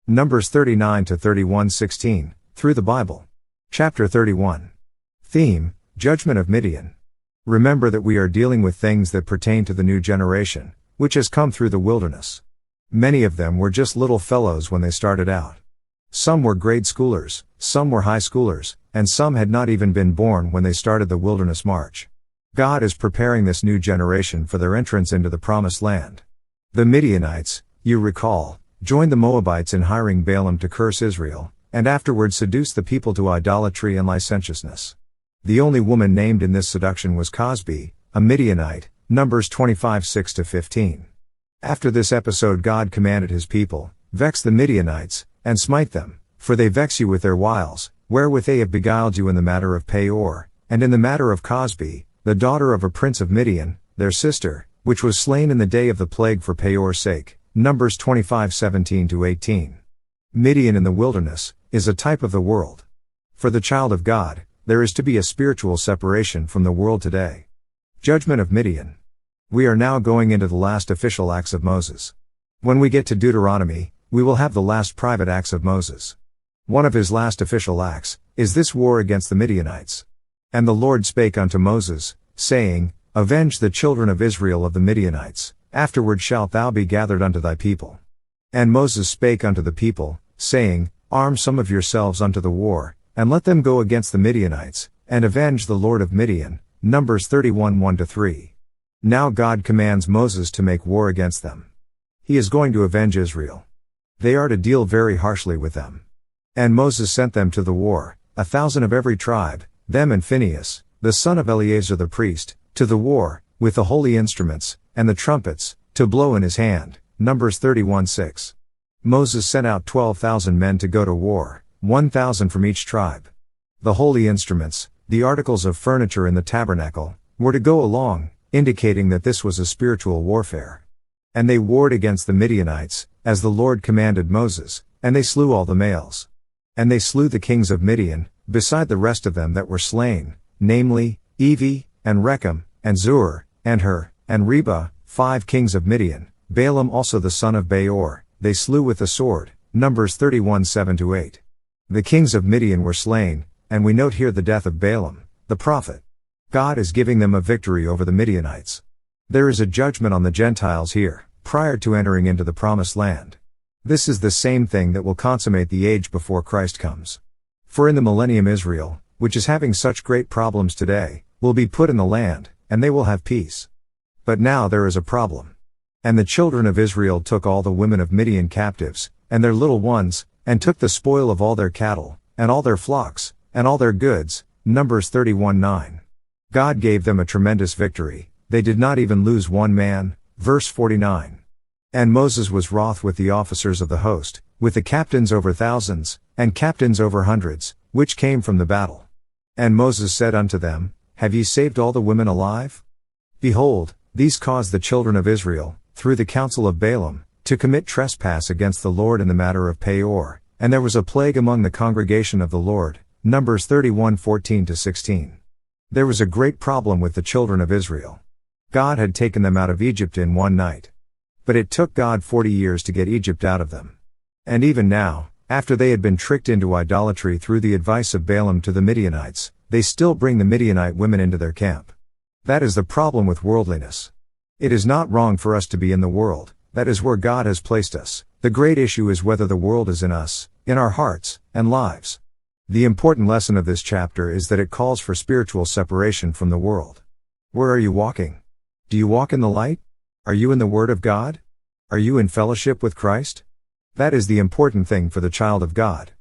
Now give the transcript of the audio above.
Numbers 39 to 31:16, through the Bible. Chapter 31. Theme: Judgment of Midian. Remember that we are dealing with things that pertain to the new generation, which has come through the wilderness. Many of them were just little fellows when they started out. Some were grade schoolers, some were high schoolers, and some had not even been born when they started the wilderness march. God is preparing this new generation for their entrance into the promised land. The Midianites, you recall, joined the Moabites in hiring Balaam to curse Israel, and afterward seduced the people to idolatry and licentiousness. The only woman named in this seduction was Cosbi, a Midianite, Numbers 25:6-15. After this episode God commanded his people, "Vex the Midianites, and smite them, for they vex you with their wiles, wherewith they have beguiled you in the matter of Peor, and in the matter of Cosbi, the daughter of a prince of Midian, their sister, which was slain in the day of the plague for Peor's sake." Numbers 25:17-18. Midian in the wilderness is a type of the world. For the child of God, there is to be a spiritual separation from the world today. Judgment of Midian. We are now going into the last official acts of Moses. When we get to Deuteronomy, we will have the last private acts of Moses. One of his last official acts is this war against the Midianites. "And the Lord spake unto Moses, saying, Avenge the children of Israel of the Midianites, afterward shalt thou be gathered unto thy people. And Moses spake unto the people, saying, Arm some of yourselves unto the war, and let them go against the Midianites, and avenge the Lord of Midian." Numbers 31:1-3. Now God commands Moses to make war against them. He is going to avenge Israel. They are to deal very harshly with them. "And Moses sent them to the war, 1,000 of every tribe, them and Phinehas, the son of Eleazar the priest, to the war, with the holy instruments, and the trumpets, to blow in his hand." Numbers 31:6. Moses sent out 12,000 men to go to war, 1,000 from each tribe. The holy instruments, the articles of furniture in the tabernacle, were to go along, indicating that this was a spiritual warfare. "And they warred against the Midianites, as the Lord commanded Moses, and they slew all the males. And they slew the kings of Midian, beside the rest of them that were slain, namely, Evi, and Rechem, and Zur, and Hur, and Reba, 5 kings of Midian, Balaam also the son of Beor, they slew with the sword." Numbers 31:7-8. The kings of Midian were slain, and we note here the death of Balaam, the prophet. God is giving them a victory over the Midianites. There is a judgment on the Gentiles here, prior to entering into the promised land. This is the same thing that will consummate the age before Christ comes. For in the millennium Israel, which is having such great problems today, will be put in the land, and they will have peace. But now there is a problem. "And the children of Israel took all the women of Midian captives, and their little ones, and took the spoil of all their cattle, and all their flocks, and all their goods." Numbers 31:9. God gave them a tremendous victory, they did not even lose one man. Verse 49. "And Moses was wroth with the officers of the host, with the captains over thousands, and captains over hundreds, which came from the battle. And Moses said unto them, Have ye saved all the women alive? Behold, these caused the children of Israel, through the counsel of Balaam, to commit trespass against the Lord in the matter of Peor, and there was a plague among the congregation of the Lord." Numbers 31:14-16. There was a great problem with the children of Israel. God had taken them out of Egypt in one night. But it took God 40 years to get Egypt out of them. And even now, after they had been tricked into idolatry through the advice of Balaam to the Midianites, they still bring the Midianite women into their camp. That is the problem with worldliness. It is not wrong for us to be in the world, that is where God has placed us. The great issue is whether the world is in us, in our hearts, and lives. The important lesson of this chapter is that it calls for spiritual separation from the world. Where are you walking? Do you walk in the light? Are you in the Word of God? Are you in fellowship with Christ? That is the important thing for the child of God.